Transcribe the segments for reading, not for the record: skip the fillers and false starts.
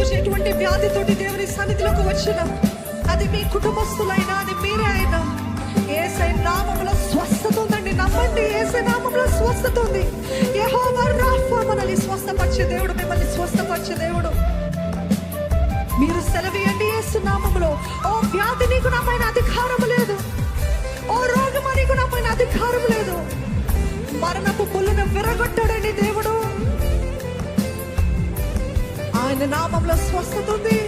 ఈరోజు ఎటువంటి వ్యాధితోటి దేవుని సన్నిధిలోకి వచ్చిన, అది మీ కుటుంబస్తులైనా, అది మీరే అయినా, యేసయ్య నామములో స్వస్థత ఉందండి. నమ్మండి, యేసయ్య నామములో స్వస్థత ఉంది. యెహోవా రాఫా మనల్ని స్వస్థపరిచే దేవుడు, మిమ్మల్ని స్వస్థపరిచే దేవుడు. మీరు సెలవీయండి యేసు నామములో. ఓ వ్యాధి, నీకు నా పైన అధికారం లేదు. ఓ రోగం, నీకు నా పైన అధికారం లేదు. మరణపు పుల్లను విరగొట్టాడండి దేవుడు. ఆయన నామంలో స్వస్థత ఉంది.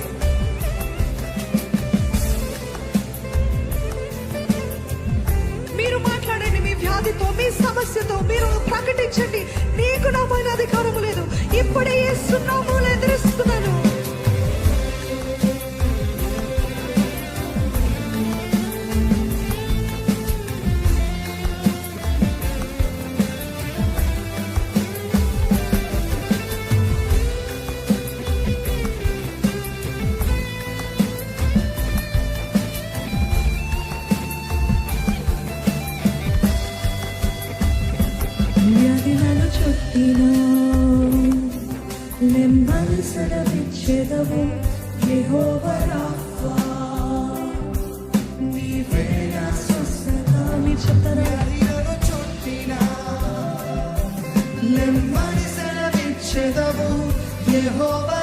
మీరు మాట్లాడండి, మీ వ్యాధితో, మీ సమస్యతో మీరు ప్రకటించండి, నీకు నా పైన అధికారం లేదు. ఇప్పుడే యేసు నామములో ఎదురిస్తున్నాను. వ్యాధిలను చుట్టినా నెమ్మది సెలవిచ్చెదవు. యెహోవా రాఫా, నీవే నా స్వస్థత. మీరు చెప్తారా? వ్యాధిలను చుట్టినా నెమ్మది సెలవిచ్చెదవు. యెహోవా